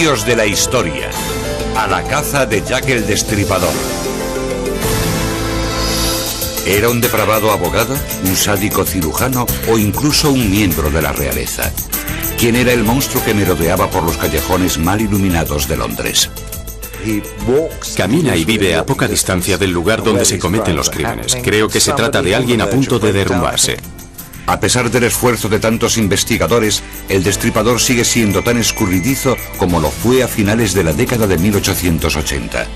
Misterios de la historia. A la caza de Jack el Destripador. ¿Era un depravado abogado, un sádico cirujano o incluso un miembro de la realeza? ¿Quién era el monstruo que merodeaba por los callejones mal iluminados de Londres? Camina y vive a poca distancia del lugar donde se cometen los crímenes. Creo que se trata de alguien a punto de derrumbarse. A pesar del esfuerzo de tantos investigadores, el Destripador sigue siendo tan escurridizo como lo fue a finales de la década de 1880.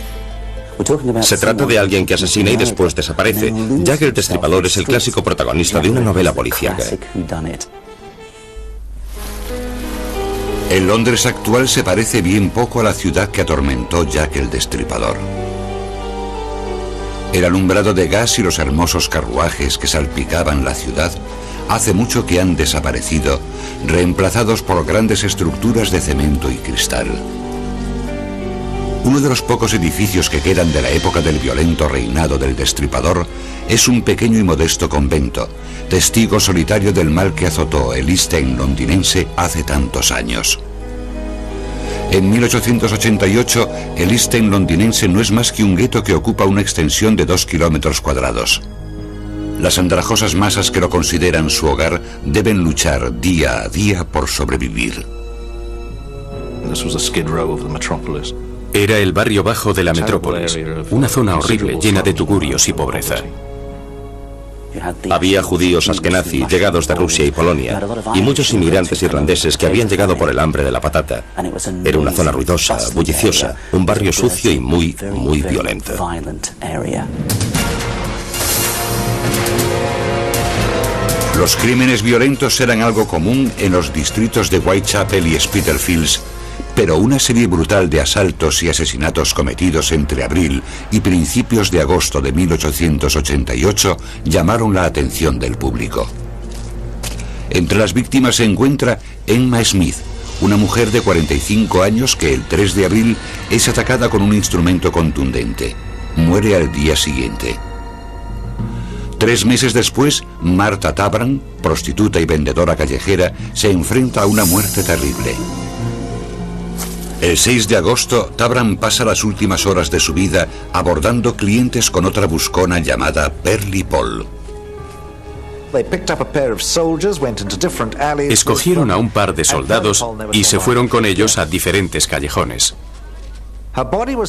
Se trata de alguien que asesina y después desaparece. Jack el Destripador es el clásico protagonista de una novela policíaca. El Londres actual se parece bien poco a la ciudad que atormentó Jack el Destripador. El alumbrado de gas y los hermosos carruajes que salpicaban la ciudad hace mucho que han desaparecido, reemplazados por grandes estructuras de cemento y cristal. Uno de los pocos edificios que quedan de la época del violento reinado del Destripador es un pequeño y modesto convento, testigo solitario del mal que azotó el East End londinense hace tantos años. En 1888, el East End londinense no es más que un gueto que ocupa una extensión de 2 kilómetros cuadrados. Las andrajosas masas que lo consideran su hogar deben luchar día a día por sobrevivir. Era el barrio bajo de la metrópolis, una zona horrible llena de tugurios y pobreza. Había judíos askenazi llegados de Rusia y Polonia y muchos inmigrantes irlandeses que habían llegado por el hambre de la patata. Era una zona ruidosa, bulliciosa, un barrio sucio y muy violento. Los crímenes violentos eran algo común en los distritos de Whitechapel y Spitalfields, pero una serie brutal de asaltos y asesinatos cometidos entre abril y principios de agosto de 1888 llamaron la atención del público. Entre las víctimas se encuentra Emma Smith, una mujer de 45 años que el 3 de abril es atacada con un instrumento contundente. Muere al día siguiente. 3 meses después, Martha Tabram, prostituta y vendedora callejera, se enfrenta a una muerte terrible. El 6 de agosto, Tabram pasa las últimas horas de su vida abordando clientes con otra buscona llamada Pearly Paul. Escogieron a un par de soldados y se fueron con ellos a diferentes callejones.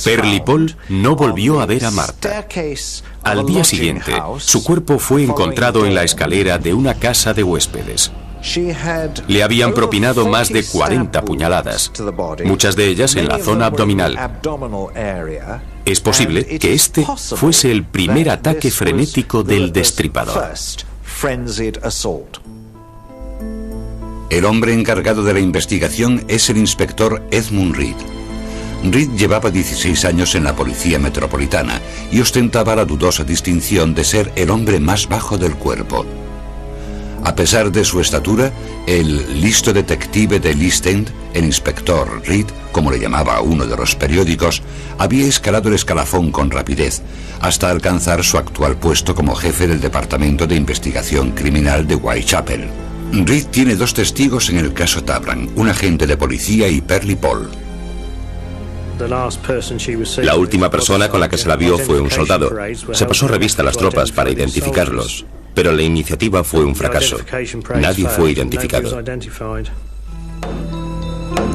Pearly Paul no volvió a ver a Martha. Al día siguiente, su cuerpo fue encontrado en la escalera de una casa de huéspedes. Le habían propinado más de 40 puñaladas, muchas de ellas en la zona abdominal. Es posible que este fuese el primer ataque frenético del Destripador. El hombre encargado de la investigación es el inspector Edmund Reed. Reed llevaba 16 años en la policía metropolitana y ostentaba la dudosa distinción de ser el hombre más bajo del cuerpo. A pesar de su estatura, el listo detective del East End, el inspector Reed, como le llamaba uno de los periódicos, había escalado el escalafón con rapidez hasta alcanzar su actual puesto como jefe del Departamento de Investigación Criminal de Whitechapel. Reed tiene 2 testigos en el caso Tabram, un agente de policía y Pearly Paul. La última persona con la que se la vio fue un soldado. Se pasó revista a las tropas para identificarlos, pero la iniciativa fue un fracaso. Nadie fue identificado.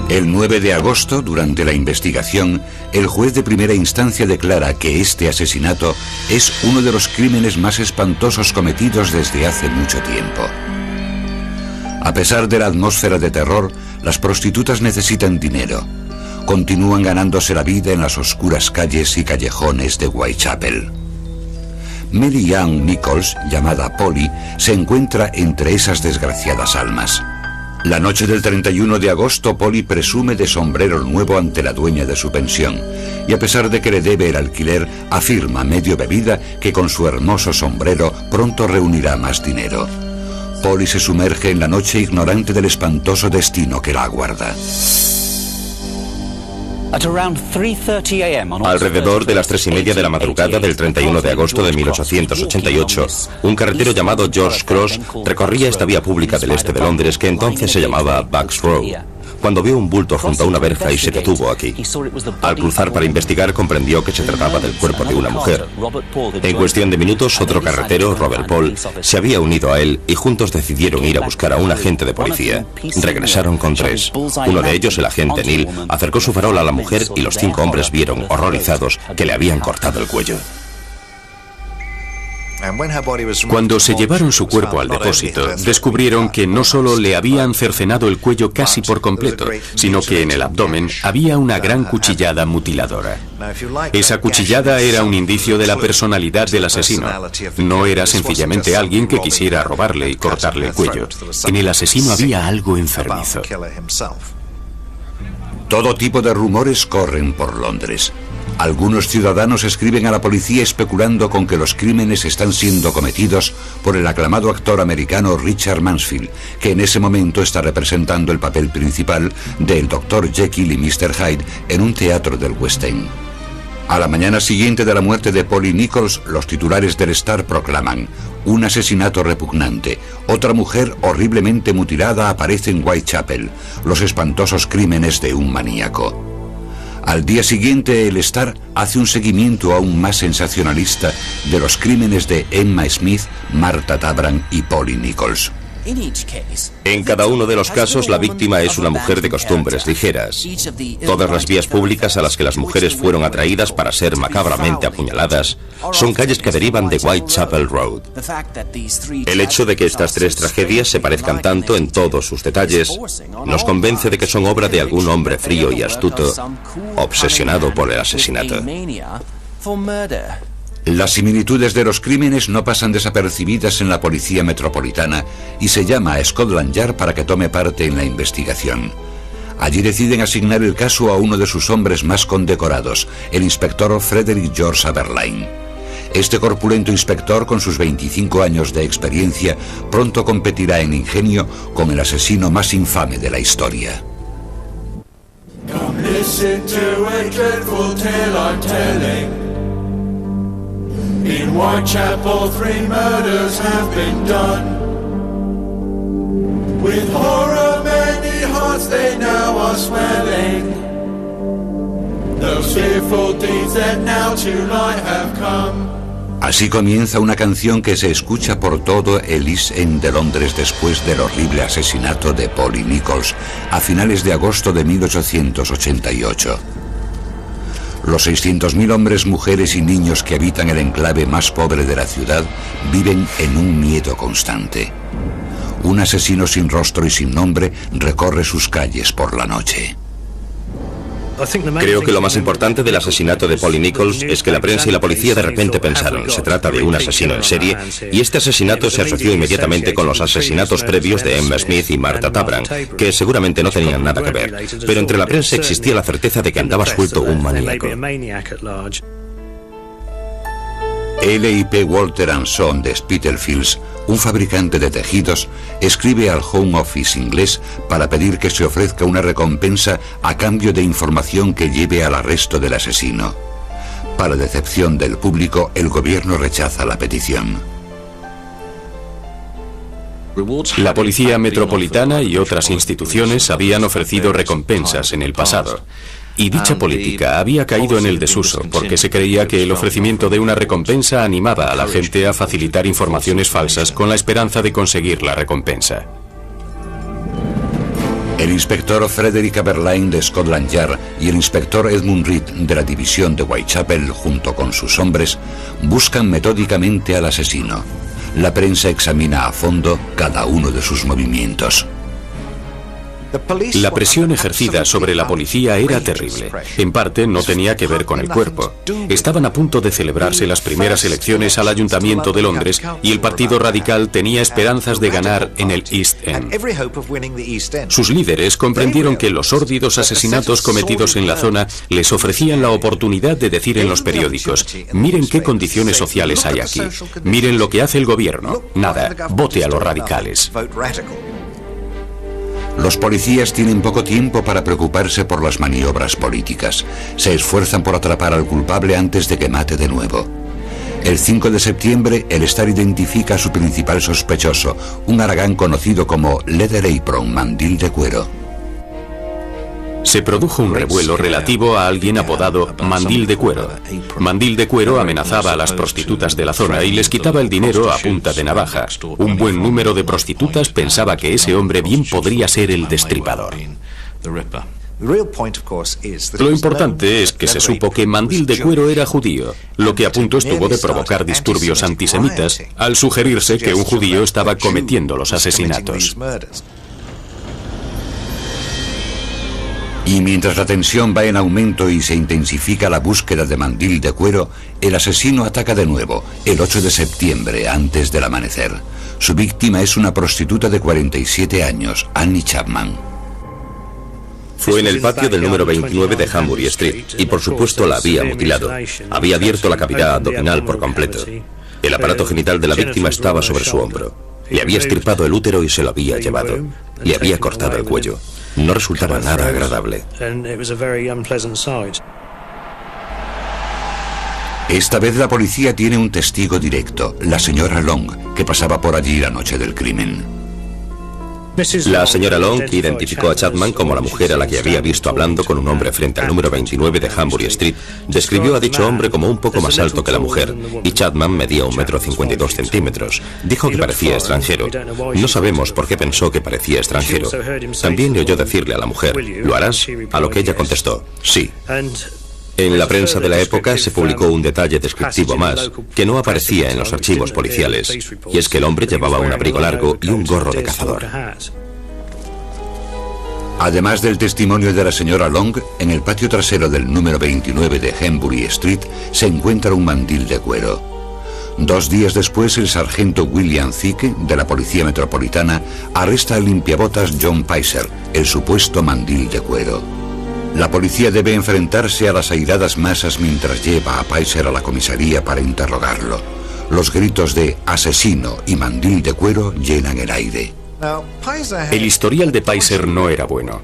El 9 de agosto, durante la investigación, el juez de primera instancia declara que este asesinato es uno de los crímenes más espantosos cometidos desde hace mucho tiempo. A pesar de la atmósfera de terror, las prostitutas necesitan dinero. Continúan ganándose la vida en las oscuras calles y callejones de Whitechapel. Mary Young Nichols, llamada Polly, se encuentra entre esas desgraciadas almas. La noche del 31 de agosto, Polly presume de sombrero nuevo ante la dueña de su pensión, y a pesar de que le debe el alquiler, afirma medio bebida que con su hermoso sombrero pronto reunirá más dinero. Polly se sumerge en la noche ignorante del espantoso destino que la aguarda. Alrededor de las 3:30 de la madrugada del 31 de agosto de 1888, un carretero llamado George Cross recorría esta vía pública del este de Londres que entonces se llamaba Bucks Row. cuando vio un bulto junto a una verja y se detuvo aquí. Al cruzar para investigar, comprendió que se trataba del cuerpo de una mujer. En cuestión de minutos, otro carretero, Robert Paul, se había unido a él y juntos decidieron ir a buscar a un agente de policía. Regresaron con 3. Uno de ellos, el agente Neil, acercó su farol a la mujer y los 5 hombres vieron, horrorizados, que le habían cortado el cuello. Cuando se llevaron su cuerpo al depósito, descubrieron que no solo le habían cercenado el cuello casi por completo, sino que en el abdomen había una gran cuchillada mutiladora. Esa cuchillada era un indicio de la personalidad del asesino. No era sencillamente alguien que quisiera robarle y cortarle el cuello. En el asesino había algo enfermizo. Todo tipo de rumores corren por Londres. Algunos ciudadanos escriben a la policía especulando con que los crímenes están siendo cometidos por el aclamado actor americano Richard Mansfield, que en ese momento está representando el papel principal del Dr. Jekyll y Mr. Hyde en un teatro del West End. A la mañana siguiente de la muerte de Polly Nichols, los titulares del Star proclaman: un asesinato repugnante, otra mujer horriblemente mutilada aparece en Whitechapel, los espantosos crímenes de un maníaco. Al día siguiente, el Star hace un seguimiento aún más sensacionalista de los crímenes de Emma Smith, Martha Tabram y Polly Nichols. En cada uno de los casos, la víctima es una mujer de costumbres ligeras. Todas las vías públicas a las que las mujeres fueron atraídas para ser macabramente apuñaladas son calles que derivan de Whitechapel Road. El hecho de que estas 3 tragedias se parezcan tanto en todos sus detalles nos convence de que son obra de algún hombre frío y astuto, obsesionado por el asesinato. Las similitudes de los crímenes no pasan desapercibidas en la policía metropolitana y se llama a Scotland Yard para que tome parte en la investigación. Allí deciden asignar el caso a uno de sus hombres más condecorados, el inspector Frederick George Aberline. Este corpulento inspector, con sus 25 años de experiencia, pronto competirá en ingenio con el asesino más infame de la historia. Come listen to a dreadful tale I'm telling. In Whitechapel 3 murders have been done. With horror many hearts they now are swelling. Those fearful deeds that now to light have come. Así comienza una canción que se escucha por todo el East End de Londres después del horrible asesinato de Polly Nichols a finales de agosto de 1888. Los 600.000 hombres, mujeres y niños que habitan el enclave más pobre de la ciudad viven en un miedo constante. Un asesino sin rostro y sin nombre recorre sus calles por la noche. Creo que lo más importante del asesinato de Polly Nichols es que la prensa y la policía de repente pensaron: se trata de un asesino en serie, y este asesinato se asoció inmediatamente con los asesinatos previos de Emma Smith y Martha Tabram, que seguramente no tenían nada que ver, pero entre la prensa existía la certeza de que andaba suelto un maníaco. L.I.P. Walter & Son de Spitalfields, un fabricante de tejidos, escribe al Home Office inglés para pedir que se ofrezca una recompensa a cambio de información que lleve al arresto del asesino. Para decepción del público, el gobierno rechaza la petición. La policía metropolitana y otras instituciones habían ofrecido recompensas en el pasado. Y dicha política había caído en el desuso porque se creía que el ofrecimiento de una recompensa animaba a la gente a facilitar informaciones falsas con la esperanza de conseguir la recompensa. El inspector Frederick Aberline de Scotland Yard y el inspector Edmund Reed de la división de Whitechapel, junto con sus hombres, buscan metódicamente al asesino. La prensa examina a fondo cada uno de sus movimientos. La presión ejercida sobre la policía era terrible. En parte no tenía que ver con el cuerpo. Estaban a punto de celebrarse las primeras elecciones al Ayuntamiento de Londres y el Partido Radical tenía esperanzas de ganar en el East End. Sus líderes comprendieron que los sórdidos asesinatos cometidos en la zona les ofrecían la oportunidad de decir en los periódicos: miren qué condiciones sociales hay aquí, miren lo que hace el gobierno, nada, vote a los radicales. Los policías tienen poco tiempo para preocuparse por las maniobras políticas. Se esfuerzan por atrapar al culpable antes de que mate de nuevo. El 5 de septiembre, el Star identifica a su principal sospechoso, un haragán conocido como Leather Apron, mandil de cuero. Se produjo un revuelo relativo a alguien apodado Mandil de Cuero. Mandil de Cuero amenazaba a las prostitutas de la zona y les quitaba el dinero a punta de navaja. Un buen número de prostitutas pensaba que ese hombre bien podría ser el destripador. Lo importante es que se supo que Mandil de Cuero era judío, lo que a punto estuvo de provocar disturbios antisemitas al sugerirse que un judío estaba cometiendo los asesinatos. Y mientras la tensión va en aumento y se intensifica la búsqueda de Mandil de Cuero, el asesino ataca de nuevo, el 8 de septiembre, antes del amanecer. Su víctima es una prostituta de 47 años, Annie Chapman. Fue en el patio del número 29 de Hambury Street y por supuesto la había mutilado. Había abierto la cavidad abdominal por completo. El aparato genital de la víctima estaba sobre su hombro. Le había extirpado el útero y se lo había llevado. Le había cortado el cuello. No resultaba nada agradable. Esta vez la policía tiene un testigo directo, la señora Long, que pasaba por allí la noche del crimen. La señora Long identificó a Chapman como la mujer a la que había visto hablando con un hombre frente al número 29 de Hambury Street. Describió a dicho hombre como un poco más alto que la mujer, y Chapman medía 1,52 m. Dijo que parecía extranjero. No sabemos por qué pensó que parecía extranjero. También le oyó decirle a la mujer, ¿lo harás? A lo que ella contestó, sí. En la prensa de la época se publicó un detalle descriptivo más, que no aparecía en los archivos policiales, y es que el hombre llevaba un abrigo largo y un gorro de cazador. Además del testimonio de la señora Long, en el patio trasero del número 29 de Hambury Street se encuentra un mandil de cuero. 2 días después, el sargento William Thicke, de la Policía Metropolitana, arresta al limpiabotas John Pizer, el supuesto mandil de cuero. La policía debe enfrentarse a las airadas masas mientras lleva a Pizer a la comisaría para interrogarlo. Los gritos de asesino y mandil de cuero llenan el aire. El historial de Pizer no era bueno.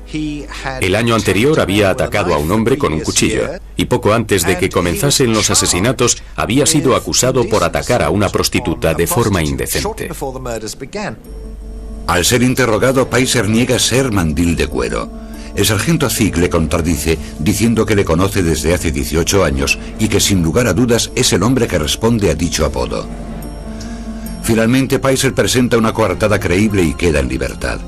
El año anterior había atacado a un hombre con un cuchillo y poco antes de que comenzasen los asesinatos había sido acusado por atacar a una prostituta de forma indecente. Al ser interrogado, Pizer niega ser mandil de cuero. El sargento Thicke le contradice diciendo que le conoce desde hace 18 años y que sin lugar a dudas es el hombre que responde a dicho apodo. Finalmente Pizer presenta una coartada creíble y queda en libertad.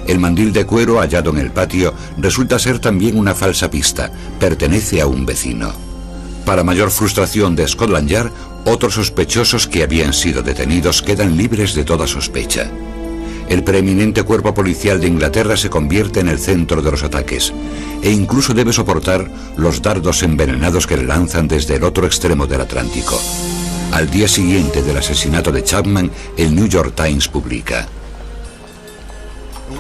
El mandil de cuero hallado en el patio resulta ser también una falsa pista, pertenece a un vecino. Para mayor frustración de Scotland Yard, otros sospechosos que habían sido detenidos quedan libres de toda sospecha. El preeminente cuerpo policial de Inglaterra se convierte en el centro de los ataques e incluso debe soportar los dardos envenenados que le lanzan desde el otro extremo del Atlántico. Al día siguiente del asesinato de Chapman, el New York Times publica: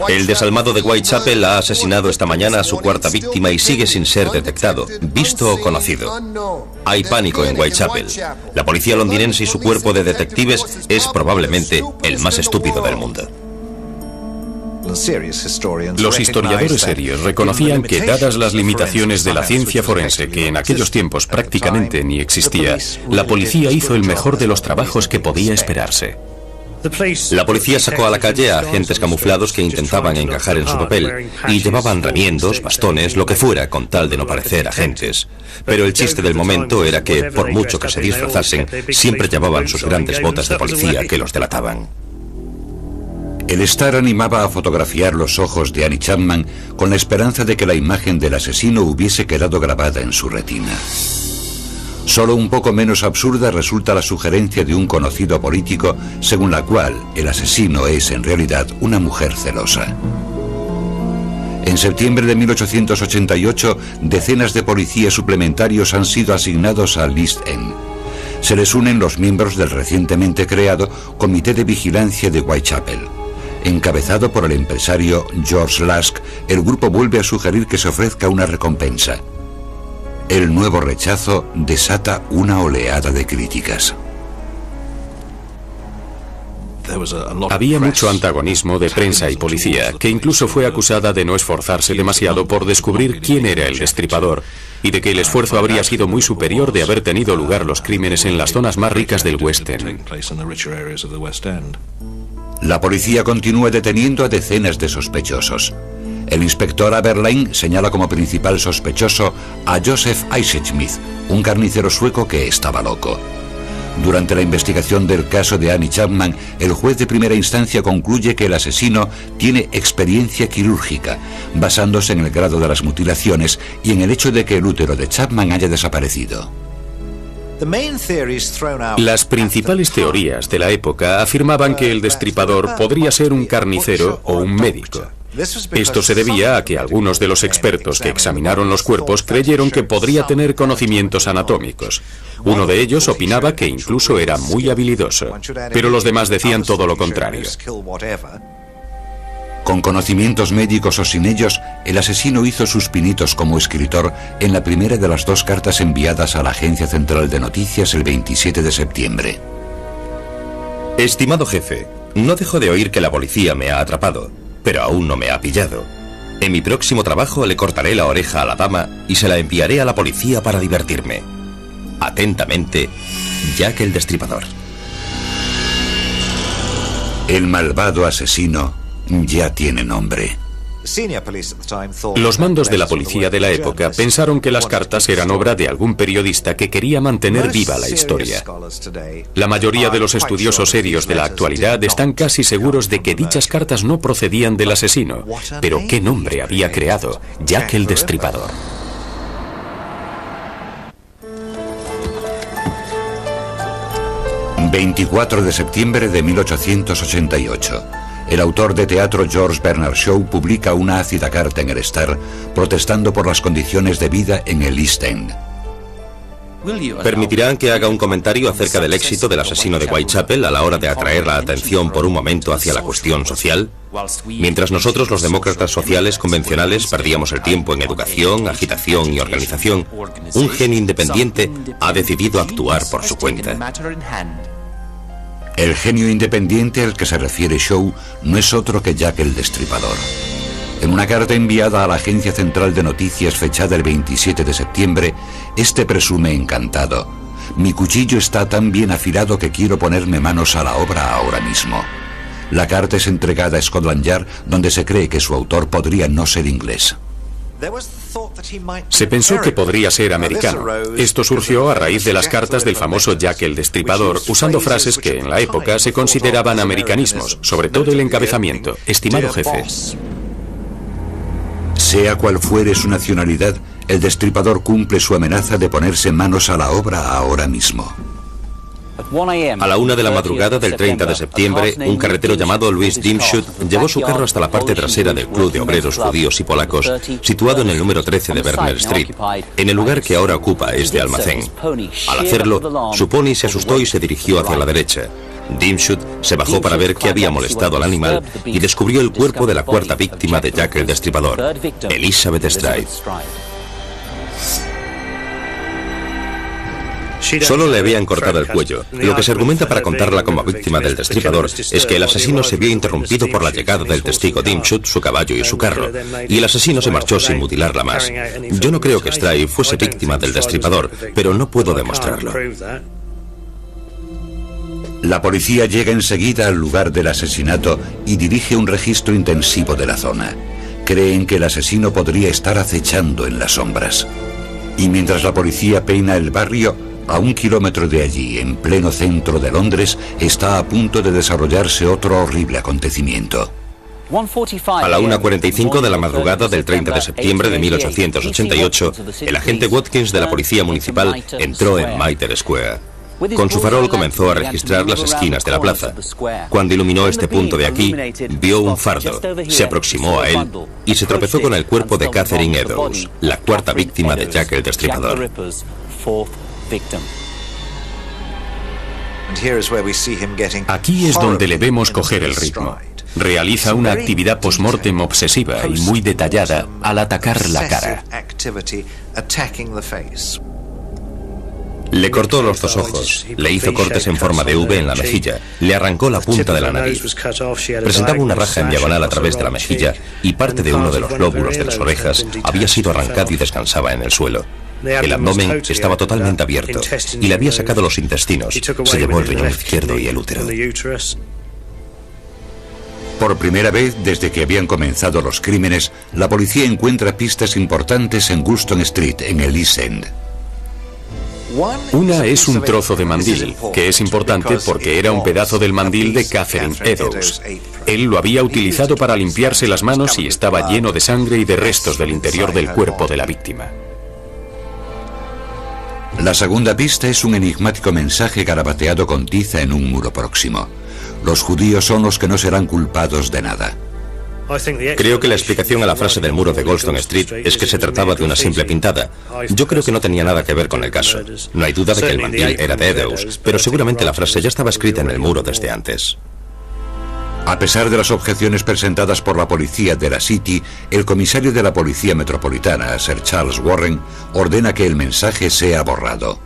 el desalmado de Whitechapel ha asesinado esta mañana a su 4ª víctima y sigue sin ser detectado, visto o conocido. Hay pánico en Whitechapel. La policía londinense y su cuerpo de detectives es probablemente el más estúpido del mundo. Los historiadores serios reconocían que, dadas las limitaciones de la ciencia forense, que en aquellos tiempos prácticamente ni existía, la policía hizo el mejor de los trabajos que podía esperarse. La policía sacó a la calle a agentes camuflados que intentaban encajar en su papel y llevaban remiendos, bastones, lo que fuera, con tal de no parecer agentes. Pero el chiste del momento era que, por mucho que se disfrazasen, siempre llevaban sus grandes botas de policía que los delataban. El Star animaba a fotografiar los ojos de Annie Chapman con la esperanza de que la imagen del asesino hubiese quedado grabada en su retina. Solo un poco menos absurda resulta la sugerencia de un conocido político según la cual el asesino es en realidad una mujer celosa. En septiembre de 1888, decenas de policías suplementarios han sido asignados a East End. Se les unen los miembros del recientemente creado Comité de Vigilancia de Whitechapel. Encabezado por el empresario George Lask, el grupo vuelve a sugerir que se ofrezca una recompensa. El nuevo rechazo desata una oleada de críticas. Había mucho antagonismo de prensa y policía, que incluso fue acusada de no esforzarse demasiado por descubrir quién era el destripador y de que el esfuerzo habría sido muy superior de haber tenido lugar los crímenes en las zonas más ricas del West End. La policía continúa deteniendo a decenas de sospechosos. El inspector Aberline señala como principal sospechoso a Joseph Eisenschmidt, un carnicero sueco que estaba loco. Durante la investigación del caso de Annie Chapman, el juez de primera instancia concluye que el asesino tiene experiencia quirúrgica, basándose en el grado de las mutilaciones y en el hecho de que el útero de Chapman haya desaparecido. Las principales teorías de la época afirmaban que el destripador podría ser un carnicero o un médico. Esto se debía a que algunos de los expertos que examinaron los cuerpos creyeron que podría tener conocimientos anatómicos. Uno de ellos opinaba que incluso era muy habilidoso, pero los demás decían todo lo contrario. Con conocimientos médicos o sin ellos, el asesino hizo sus pinitos como escritor en la primera de las 2 cartas enviadas a la Agencia Central de Noticias el 27 de septiembre. Estimado jefe, no dejo de oír que la policía me ha atrapado, pero aún no me ha pillado. En mi próximo trabajo le cortaré la oreja a la dama y se la enviaré a la policía para divertirme. Atentamente, Jack el Destripador. El malvado asesino ya tiene nombre. Los mandos de la policía de la época pensaron que las cartas eran obra de algún periodista que quería mantener viva la historia. La mayoría de los estudiosos serios de la actualidad están casi seguros de que dichas cartas no procedían del asesino. Pero ¿qué nombre había creado Jack el Destripador? ...24 de septiembre de 1888... El autor de teatro George Bernard Shaw publica una ácida carta en el Star protestando por las condiciones de vida en el East End. ¿Permitirán que haga un comentario acerca del éxito del asesino de Whitechapel a la hora de atraer la atención por un momento hacia la cuestión social? Mientras nosotros, los demócratas sociales convencionales, perdíamos el tiempo en educación, agitación y organización, un genio independiente ha decidido actuar por su cuenta. El genio independiente al que se refiere Shaw no es otro que Jack el Destripador. En una carta enviada a la Agencia Central de Noticias fechada el 27 de septiembre, este presume encantado: mi cuchillo está tan bien afilado que quiero ponerme manos a la obra ahora mismo. La carta es entregada a Scotland Yard, donde se cree que su autor podría no ser inglés. Se pensó que podría ser americano. Esto surgió a raíz de las cartas del famoso Jack el Destripador, usando frases que en la época se consideraban americanismos, sobre todo el encabezamiento: estimado jefe. Sea cual fuere su nacionalidad, el destripador cumple su amenaza de ponerse manos a la obra ahora mismo. A la 1 de la madrugada del 30 de septiembre, un carretero llamado Louis Dimschut llevó su carro hasta la parte trasera del Club de Obreros Judíos y Polacos, situado en el número 13 de Berners Street, en el lugar que ahora ocupa este almacén. Al hacerlo, su pony se asustó y se dirigió hacia la derecha. Dimschut se bajó para ver qué había molestado al animal y descubrió el cuerpo de la 4ª víctima de Jack el Destripador, Elizabeth Stride. Solo le habían cortado el cuello. Lo que se argumenta para contarla como víctima del destripador es que el asesino se vio interrumpido por la llegada del testigo Dimschut, su caballo y su carro, y el asesino se marchó sin mutilarla más. Yo no creo que Stride fuese víctima del destripador, pero no puedo demostrarlo. La policía llega enseguida al lugar del asesinato y dirige un registro intensivo de la zona. Creen que el asesino podría estar acechando en las sombras. Y mientras la policía peina el barrio, a 1 kilómetro de allí, en pleno centro de Londres, está a punto de desarrollarse otro horrible acontecimiento. A la 1:45 de la madrugada del 30 de septiembre de 1888, el agente Watkins de la policía municipal entró en Mitre Square. Con su farol comenzó a registrar las esquinas de la plaza. Cuando iluminó este punto de aquí, vio un fardo, se aproximó a él y se tropezó con el cuerpo de Catherine Eddowes, la 4ª víctima de Jack el Destripador. Aquí es donde le vemos coger el ritmo. Realiza una actividad post-mortem obsesiva y muy detallada al atacar la cara. Le cortó los 2 ojos, le hizo cortes en forma de V en la mejilla, le arrancó la punta de la nariz. Presentaba una raja en diagonal a través de la mejilla y parte de uno de los lóbulos de las orejas había sido arrancado y descansaba en el suelo. El abdomen estaba totalmente abierto y le había sacado los intestinos. Se llevó el riñón izquierdo y el útero. Por primera vez desde que habían comenzado los crímenes, la policía encuentra pistas importantes en Gulston Street, en el East End. Una es un trozo de mandil, que es importante porque era un pedazo del mandil de Catherine Eddowes. Él lo había utilizado para limpiarse las manos y estaba lleno de sangre y de restos del interior del cuerpo de la víctima. La segunda pista es un enigmático mensaje garabateado con tiza en un muro próximo. Los judíos son los que no serán culpados de nada. Creo que la explicación a la frase del muro de Gulston Street es que se trataba de una simple pintada. Yo creo que no tenía nada que ver con el caso. No hay duda de que el mandil era de Eddowes, pero seguramente la frase ya estaba escrita en el muro desde antes. A pesar de las objeciones presentadas por la policía de la City, el comisario de la Policía Metropolitana, Sir Charles Warren, ordena que el mensaje sea borrado.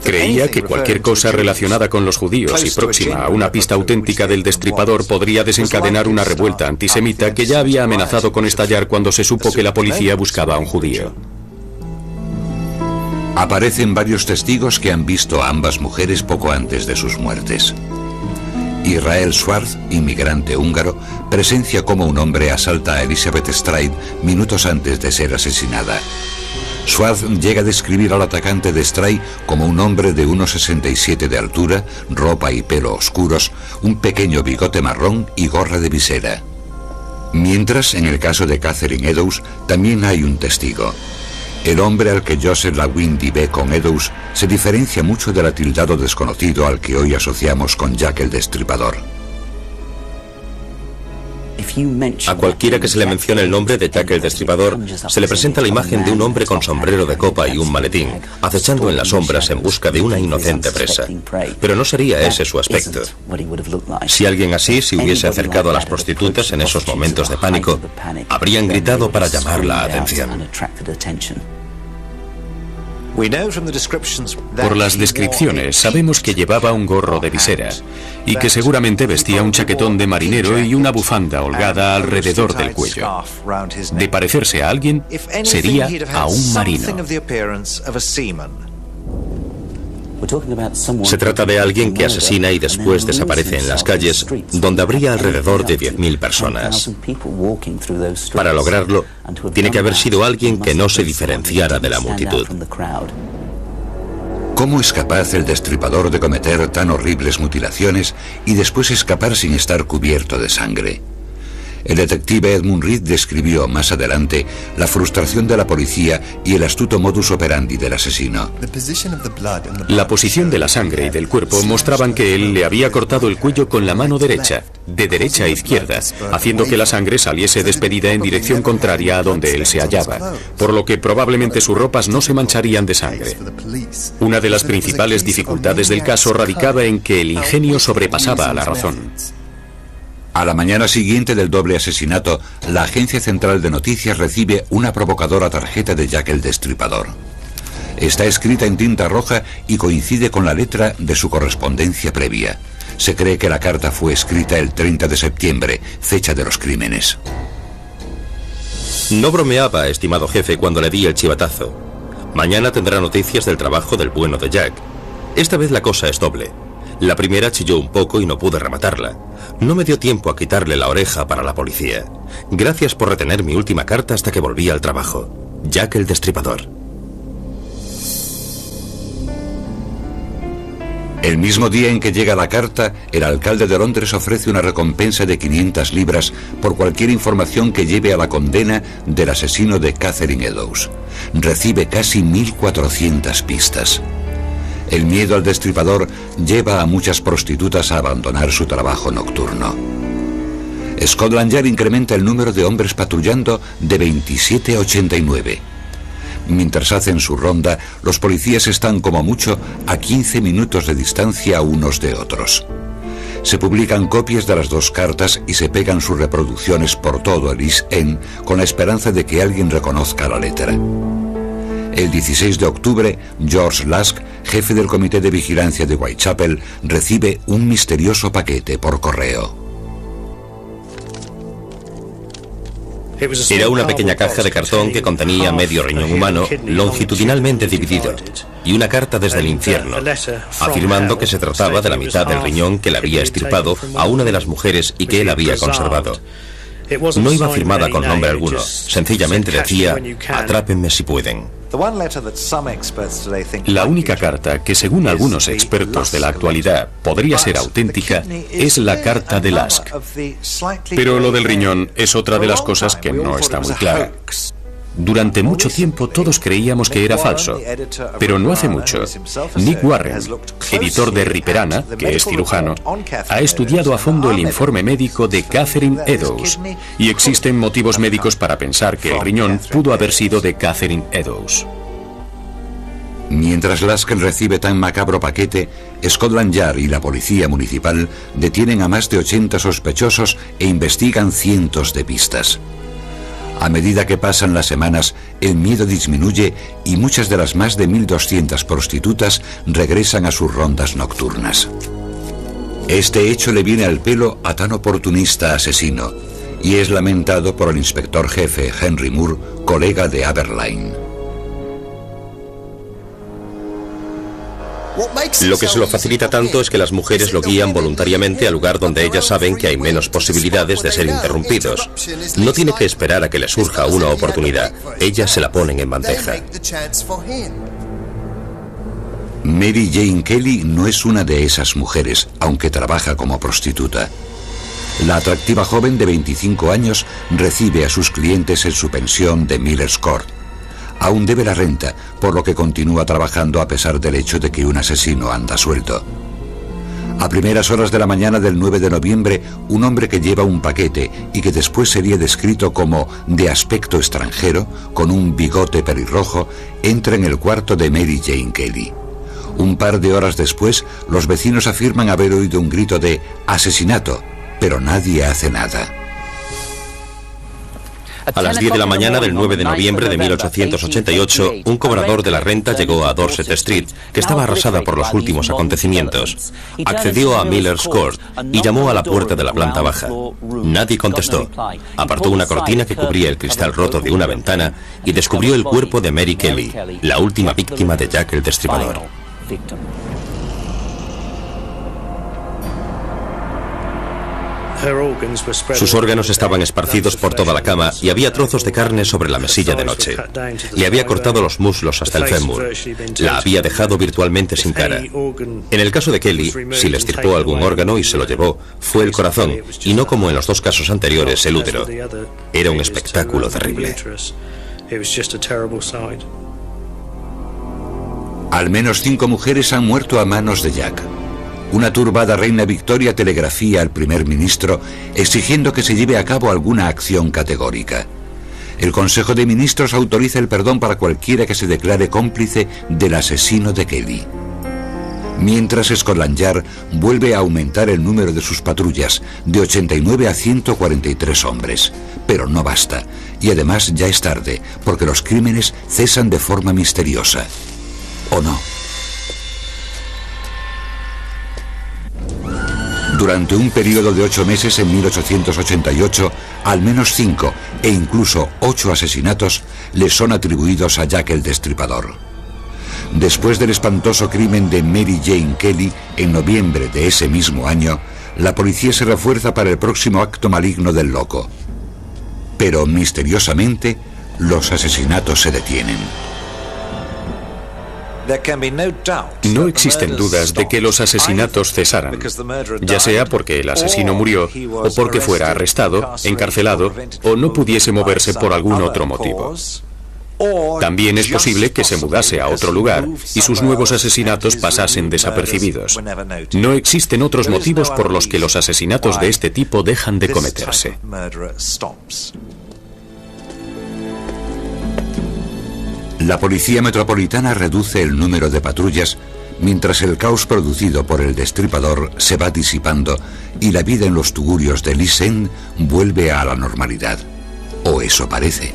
Creía que cualquier cosa relacionada con los judíos y próxima a una pista auténtica del destripador podría desencadenar una revuelta antisemita que ya había amenazado con estallar cuando se supo que la policía buscaba a un judío. Aparecen varios testigos que han visto a ambas mujeres poco antes de sus muertes. Israel Schwartz, inmigrante húngaro, presencia cómo un hombre asalta a Elizabeth Stride minutos antes de ser asesinada. Schwartz llega a describir al atacante de Stride como un hombre de 1,67 de altura, ropa y pelo oscuros, un pequeño bigote marrón y gorra de visera. Mientras, en el caso de Catherine Eddowes, también hay un testigo. El hombre al que Joseph Lawindy ve con Eddowes se diferencia mucho del atildado desconocido al que hoy asociamos con Jack el Destripador. A cualquiera que se le mencione el nombre de Jack el Destripador, se le presenta la imagen de un hombre con sombrero de copa y un maletín, acechando en las sombras en busca de una inocente presa. Pero no sería ese su aspecto. Si alguien así se hubiese acercado a las prostitutas en esos momentos de pánico, habrían gritado para llamar la atención. Por las descripciones sabemos que llevaba un gorro de visera y que seguramente vestía un chaquetón de marinero y una bufanda holgada alrededor del cuello. De parecerse a alguien, sería a un marino. Se trata de alguien que asesina y después desaparece en las calles, donde habría alrededor de 10.000 personas. Para lograrlo, tiene que haber sido alguien que no se diferenciara de la multitud. ¿Cómo es capaz el destripador de cometer tan horribles mutilaciones y después escapar sin estar cubierto de sangre? El detective Edmund Reed describió más adelante la frustración de la policía y el astuto modus operandi del asesino. La posición de la sangre y del cuerpo mostraban que él le había cortado el cuello con la mano derecha, de derecha a izquierda, haciendo que la sangre saliese despedida en dirección contraria a donde él se hallaba, por lo que probablemente sus ropas no se mancharían de sangre. Una de las principales dificultades del caso radicaba en que el ingenio sobrepasaba a la razón. A la mañana siguiente del doble asesinato, la Agencia Central de Noticias recibe una provocadora tarjeta de Jack el Destripador. Está escrita en tinta roja y coincide con la letra de su correspondencia previa. Se cree que la carta fue escrita el 30 de septiembre, fecha de los crímenes. No bromeaba, estimado jefe, cuando le di el chivatazo. Mañana tendrá noticias del trabajo del bueno de Jack. Esta vez la cosa es doble. La primera chilló un poco y no pude rematarla. No me dio tiempo a quitarle la oreja para la policía. Gracias por retener mi última carta hasta que volví al trabajo. Jack el Destripador. El mismo día en que llega la carta, el alcalde de Londres ofrece una recompensa de 500 libras por cualquier información que lleve a la condena del asesino de Catherine Eddowes. Recibe casi 1.400 pistas. El miedo al destripador lleva a muchas prostitutas a abandonar su trabajo nocturno. Scotland Yard incrementa el número de hombres patrullando de 27 a 89. Mientras hacen su ronda, los policías están como mucho a 15 minutos de distancia unos de otros. Se publican copias de las dos cartas y se pegan sus reproducciones por todo el East End con la esperanza de que alguien reconozca la letra. El 16 de octubre, George Lask, jefe del Comité de Vigilancia de Whitechapel, recibe un misterioso paquete por correo. Era una pequeña caja de cartón que contenía medio riñón humano longitudinalmente dividido y una carta desde el infierno, afirmando que se trataba de la mitad del riñón que le había extirpado a una de las mujeres y que él había conservado. No iba firmada con nombre alguno, sencillamente decía: atrápenme si pueden. La única carta que, según algunos expertos de la actualidad, podría ser auténtica es la carta de Lusk. Pero lo del riñón es otra de las cosas que no está muy clara. Durante mucho tiempo todos creíamos que era falso, pero no hace mucho, Nick Warren, editor de Riperana, que es cirujano, ha estudiado a fondo el informe médico de Catherine Eddowes, y existen motivos médicos para pensar que el riñón pudo haber sido de Catherine Eddowes. Mientras Lusk recibe tan macabro paquete, Scotland Yard y la policía municipal detienen a más de 80 sospechosos e investigan cientos de pistas. A medida que pasan las semanas, el miedo disminuye y muchas de las más de 1.200 prostitutas regresan a sus rondas nocturnas. Este hecho le viene al pelo a tan oportunista asesino y es lamentado por el inspector jefe Henry Moore, colega de Aberline. Lo que se lo facilita tanto es que las mujeres lo guían voluntariamente al lugar donde ellas saben que hay menos posibilidades de ser interrumpidos. No tiene que esperar a que le surja una oportunidad. Ellas se la ponen en bandeja. Mary Jane Kelly no es una de esas mujeres, aunque trabaja como prostituta. La atractiva joven de 25 años recibe a sus clientes en su pensión de Miller's Court. Aún debe la renta, por lo que continúa trabajando a pesar del hecho de que un asesino anda suelto. A primeras horas de la mañana del 9 de noviembre, un hombre que lleva un paquete y que después sería descrito como de aspecto extranjero, con un bigote pelirrojo, entra en el cuarto de Mary Jane Kelly. Un par de horas después, los vecinos afirman haber oído un grito de asesinato, pero nadie hace nada. A las 10 de la mañana del 9 de noviembre de 1888, un cobrador de la renta llegó a Dorset Street, que estaba arrasada por los últimos acontecimientos. Accedió a Miller's Court y llamó a la puerta de la planta baja. Nadie contestó. Apartó una cortina que cubría el cristal roto de una ventana y descubrió el cuerpo de Mary Kelly, la última víctima de Jack el Destripador. Sus órganos estaban esparcidos por toda la cama y había trozos de carne sobre la mesilla de noche. Le había cortado los muslos hasta el fémur. La había dejado virtualmente sin cara. En el caso de Kelly, si le extirpó algún órgano y se lo llevó, fue el corazón, y no como en los dos casos anteriores, el útero. Era un espectáculo terrible. Al menos 5 mujeres han muerto a manos de Jack. Una turbada reina Victoria telegrafía al primer ministro exigiendo que se lleve a cabo alguna acción categórica. El Consejo de Ministros autoriza el perdón para cualquiera que se declare cómplice del asesino de Kelly. Mientras Scotland Yard vuelve a aumentar el número de sus patrullas de 89 a 143 hombres. Pero no basta, y además ya es tarde, porque los crímenes cesan de forma misteriosa. ¿O no? Durante un periodo de 8 meses en 1888, al menos 5 e incluso 8 asesinatos le son atribuidos a Jack el Destripador. Después del espantoso crimen de Mary Jane Kelly en noviembre de ese mismo año, la policía se refuerza para el próximo acto maligno del loco. Pero misteriosamente, los asesinatos se detienen. No existen dudas de que los asesinatos cesaran, ya sea porque el asesino murió o porque fuera arrestado, encarcelado o no pudiese moverse por algún otro motivo. También es posible que se mudase a otro lugar y sus nuevos asesinatos pasasen desapercibidos. No existen otros motivos por los que los asesinatos de este tipo dejan de cometerse. La policía metropolitana reduce el número de patrullas mientras el caos producido por el destripador se va disipando y la vida en los tugurios de East End vuelve a la normalidad. O eso parece.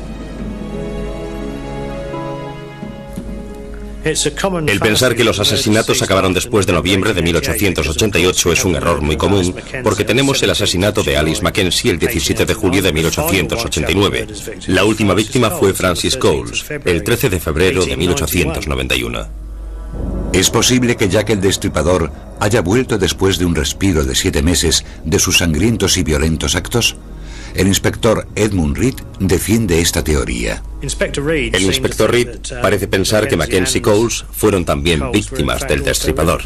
El pensar que los asesinatos acabaron después de noviembre de 1888 es un error muy común, porque tenemos el asesinato de Alice Mackenzie el 17 de julio de 1889. La última víctima fue Francis Coles, el 13 de febrero de 1891. ¿Es posible que Jack el Destripador haya vuelto después de un respiro de 7 meses de sus sangrientos y violentos actos? El inspector Edmund Reed defiende esta teoría. El inspector Reed parece pensar que Mackenzie y Coles fueron también víctimas del Destripador.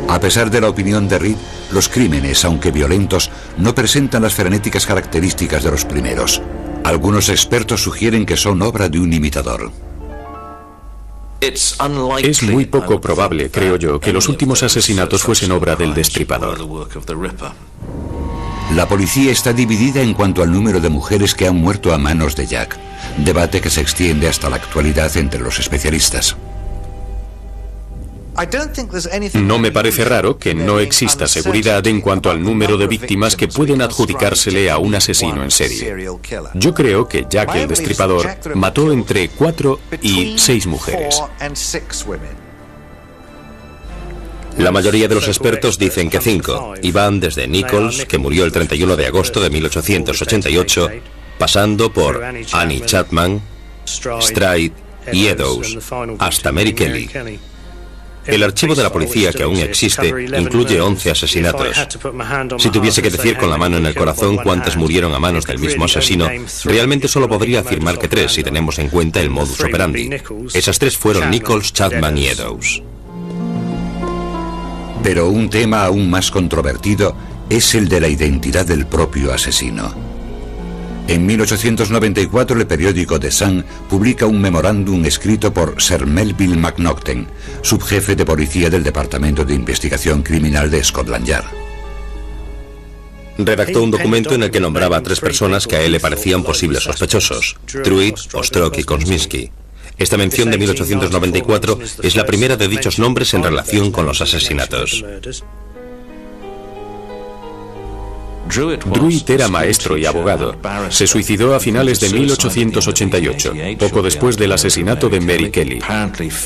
A pesar de la opinión de Reed, los crímenes, aunque violentos, no presentan las frenéticas características de los primeros. Algunos expertos sugieren que son obra de un imitador. Es muy poco probable, creo yo, que los últimos asesinatos fuesen obra del Destripador. La policía está dividida en cuanto al número de mujeres que han muerto a manos de Jack, debate que se extiende hasta la actualidad entre los especialistas. No me parece raro que no exista seguridad en cuanto al número de víctimas que pueden adjudicársele a un asesino en serie. Yo creo que Jack el Destripador mató entre 4 y 6 mujeres. La mayoría de los expertos dicen que 5, y van desde Nichols, que murió el 31 de agosto de 1888, pasando por Annie Chapman, Stride y Eddowes, hasta Mary Kelly. El archivo de la policía, que aún existe, incluye 11 asesinatos. Si tuviese que decir con la mano en el corazón cuántas murieron a manos del mismo asesino, realmente solo podría afirmar que 3 si tenemos en cuenta el modus operandi. Esas 3 fueron Nichols, Chapman y Eddowes. Pero un tema aún más controvertido es el de la identidad del propio asesino. En 1894 el periódico The Sun publica un memorándum escrito por Sir Melville Macnaghten, subjefe de policía del Departamento de Investigación Criminal de Scotland Yard. Redactó un documento en el que nombraba a 3 personas que a él le parecían posibles sospechosos: Druitt, Ostrock y Kosminski. Esta mención de 1894 es la primera de dichos nombres en relación con los asesinatos. Druitt era maestro y abogado. Se suicidó a finales de 1888, poco después del asesinato de Mary Kelly.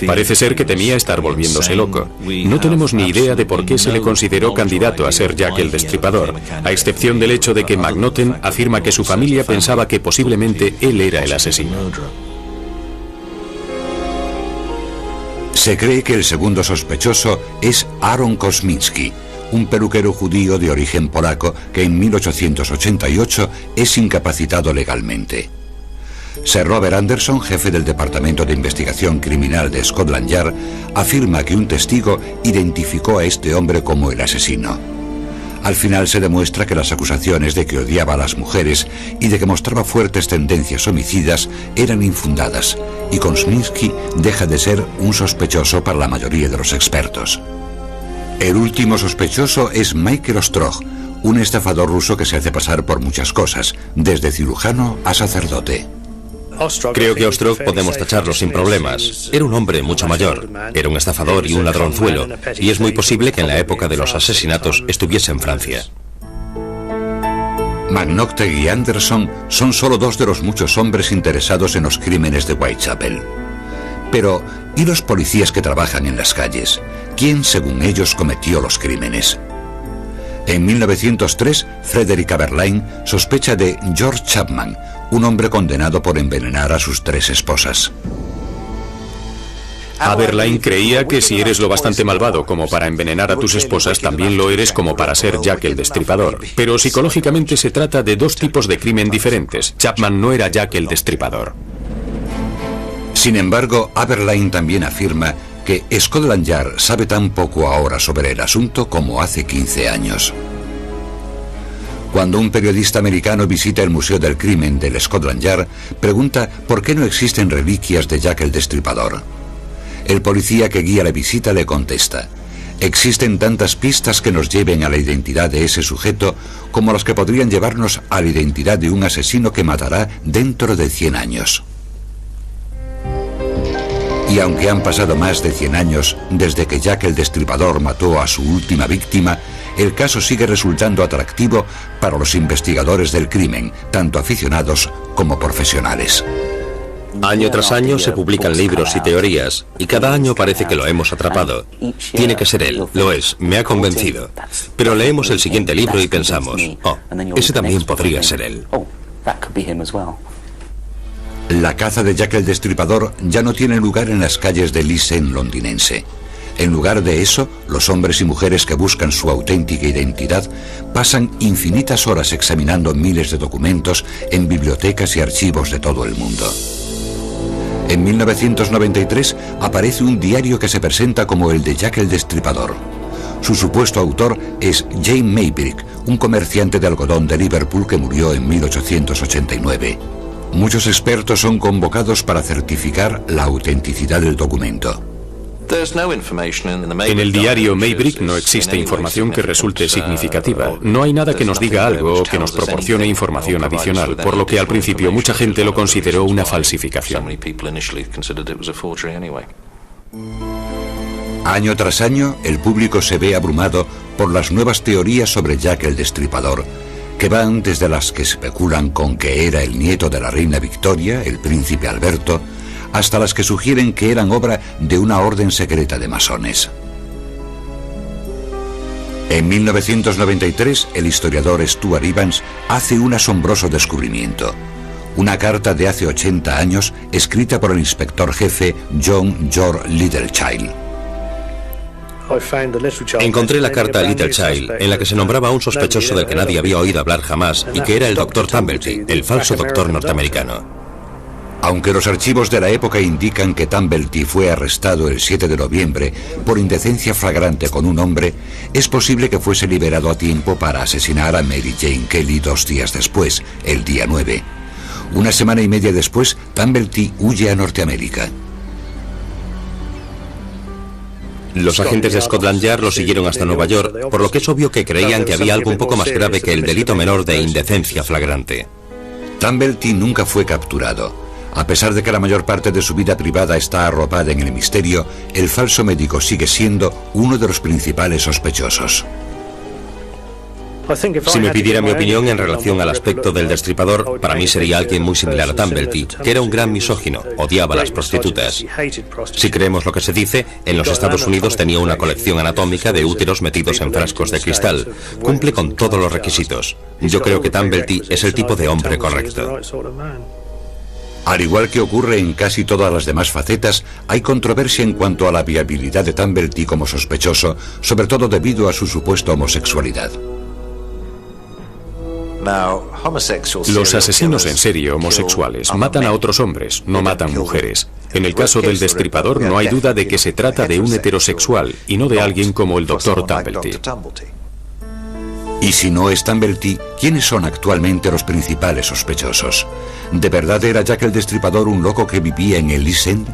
Parece ser que temía estar volviéndose loco. No tenemos ni idea de por qué se le consideró candidato a ser Jack el Destripador, a excepción del hecho de que Macnaghten afirma que su familia pensaba que posiblemente él era el asesino. Se cree que el segundo sospechoso es Aaron Kosminski, un peluquero judío de origen polaco que en 1888 es incapacitado legalmente. Sir Robert Anderson, jefe del Departamento de Investigación Criminal de Scotland Yard, afirma que un testigo identificó a este hombre como el asesino. Al final se demuestra que las acusaciones de que odiaba a las mujeres y de que mostraba fuertes tendencias homicidas eran infundadas, y Kosminski deja de ser un sospechoso para la mayoría de los expertos. El último sospechoso es Michael Ostrock, un estafador ruso que se hace pasar por muchas cosas, desde cirujano a sacerdote. Creo que a Ostrock podemos tacharlo sin problemas. Era un hombre mucho mayor, era un estafador y un ladronzuelo, y es muy posible que en la época de los asesinatos estuviese en Francia. Macnaghten y Anderson son solo 2 de los muchos hombres interesados en los crímenes de Whitechapel. Pero, ¿y los policías que trabajan en las calles? ¿Quién, según ellos, cometió los crímenes? En 1903, Frederick Aberline sospecha de George Chapman, un hombre condenado por envenenar a sus 3 esposas. Aberline creía que si eres lo bastante malvado como para envenenar a tus esposas, también lo eres como para ser Jack el Destripador. Pero psicológicamente se trata de 2 tipos de crimen diferentes. Chapman no era Jack el Destripador. Sin embargo, Aberline también afirma que Scotland Yard sabe tan poco ahora sobre el asunto como hace 15 años. Cuando un periodista americano visita el Museo del Crimen del Scotland Yard, pregunta por qué no existen reliquias de Jack el Destripador. El policía que guía la visita le contesta: existen tantas pistas que nos lleven a la identidad de ese sujeto como las que podrían llevarnos a la identidad de un asesino que matará dentro de 100 años. Y aunque han pasado más de 100 años desde que Jack el Destripador mató a su última víctima, el caso sigue resultando atractivo para los investigadores del crimen, tanto aficionados como profesionales. Año tras año se publican libros y teorías, y cada año parece que lo hemos atrapado. Tiene que ser él, lo es, me ha convencido. Pero leemos el siguiente libro y pensamos, oh, ese también podría ser él. La caza de Jack el Destripador ya no tiene lugar en las calles del East End londinense. En lugar de eso, los hombres y mujeres que buscan su auténtica identidad pasan infinitas horas examinando miles de documentos en bibliotecas y archivos de todo el mundo. En 1993 aparece un diario que se presenta como el de Jack el Destripador. Su supuesto autor es James Maybrick, un comerciante de algodón de Liverpool que murió en 1889. Muchos expertos son convocados para certificar la autenticidad del documento. En el diario Maybrick no existe información que resulte significativa. No hay nada que nos diga algo o que nos proporcione información adicional, por lo que al principio mucha gente lo consideró una falsificación. Año tras año, el público se ve abrumado por las nuevas teorías sobre Jack el Destripador, que van desde las que especulan con que era el nieto de la reina Victoria, el príncipe Alberto, hasta las que sugieren que eran obra de una orden secreta de masones. En 1993, el historiador Stuart Evans hace un asombroso descubrimiento. Una carta de hace 80 años escrita por el inspector jefe John George Littlechild. Encontré la carta a Littlechild en la que se nombraba a un sospechoso del que nadie había oído hablar jamás y que era el Dr. Tumblety, el falso doctor norteamericano. Aunque los archivos de la época indican que Tumblety fue arrestado el 7 de noviembre por indecencia flagrante con un hombre, es posible que fuese liberado a tiempo para asesinar a Mary Jane Kelly 2 días después, el día 9. Una semana y media después, Tumblety huye a Norteamérica. Los agentes de Scotland Yard lo siguieron hasta Nueva York, por lo que es obvio que creían que había algo un poco más grave que el delito menor de indecencia flagrante. Tumblety nunca fue capturado. A pesar de que la mayor parte de su vida privada está arropada en el misterio, el falso médico sigue siendo uno de los principales sospechosos. Si me pidiera mi opinión en relación al aspecto del destripador, para mí sería alguien muy similar a Tumblety, que era un gran misógino, odiaba a las prostitutas. Si creemos lo que se dice, en los Estados Unidos tenía una colección anatómica de úteros metidos en frascos de cristal. Cumple con todos los requisitos. Yo creo que Tumblety es el tipo de hombre correcto. Al igual que ocurre en casi todas las demás facetas, hay controversia en cuanto a la viabilidad de Tumblety como sospechoso, sobre todo debido a su supuesta homosexualidad. Los asesinos en serie homosexuales matan a otros hombres, no matan mujeres. En el caso del destripador no hay duda de que se trata de un heterosexual y no de alguien como el Dr. Tumblety. Y si no es Tumblety, ¿quiénes son actualmente los principales sospechosos? ¿De verdad era Jack el Destripador un loco que vivía en el East End?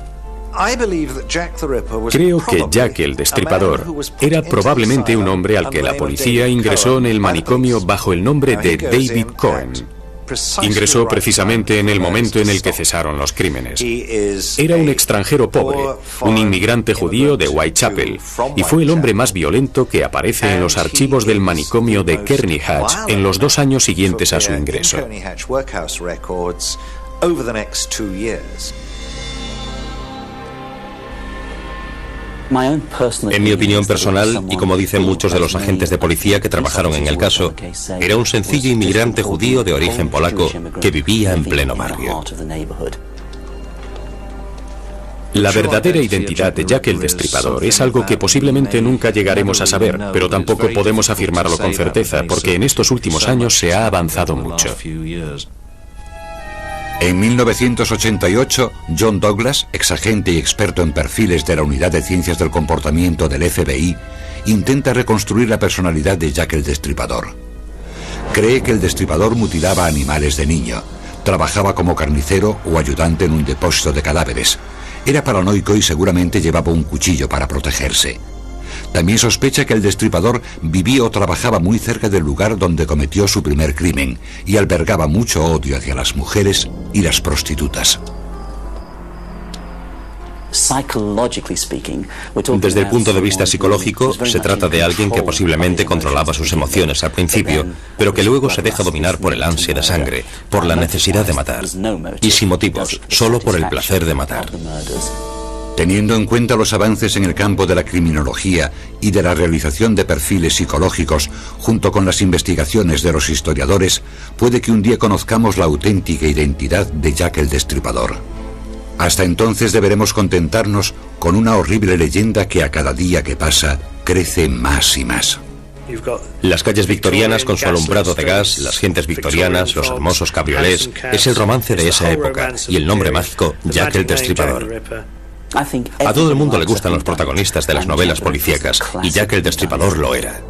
Creo que Jack el Destripador era probablemente un hombre al que la policía ingresó en el manicomio bajo el nombre de David Cohen. Ingresó precisamente en el momento en el que cesaron los crímenes. Era un extranjero pobre, un inmigrante judío de Whitechapel, y fue el hombre más violento que aparece en los archivos del manicomio de Kearney Hatch en los 2 años siguientes a su ingreso. En mi opinión personal, y como dicen muchos de los agentes de policía que trabajaron en el caso, era un sencillo inmigrante judío de origen polaco que vivía en pleno barrio. La verdadera identidad de Jack el Destripador es algo que posiblemente nunca llegaremos a saber, pero tampoco podemos afirmarlo con certeza, porque en estos últimos años se ha avanzado mucho. En 1988, John Douglas, exagente y experto en perfiles de la Unidad de Ciencias del Comportamiento del FBI, intenta reconstruir la personalidad de Jack el Destripador. Cree que el destripador mutilaba animales de niño, trabajaba como carnicero o ayudante en un depósito de cadáveres. Era paranoico y seguramente llevaba un cuchillo para protegerse. También sospecha que el destripador vivía o trabajaba muy cerca del lugar donde cometió su primer crimen y albergaba mucho odio hacia las mujeres y las prostitutas. Desde el punto de vista psicológico, se trata de alguien que posiblemente controlaba sus emociones al principio, pero que luego se deja dominar por el ansia de sangre, por la necesidad de matar, y sin motivos, solo por el placer de matar. Teniendo en cuenta los avances en el campo de la criminología y de la realización de perfiles psicológicos, junto con las investigaciones de los historiadores, puede que un día conozcamos la auténtica identidad de Jack el Destripador. Hasta entonces deberemos contentarnos con una horrible leyenda que a cada día que pasa crece más y más. Las calles victorianas con su alumbrado de gas, las gentes victorianas, los hermosos cabriolés, es el romance de esa época y el nombre mágico Jack el Destripador. A todo el mundo le gustan los protagonistas de las novelas policíacas, y Jack el Destripador lo era.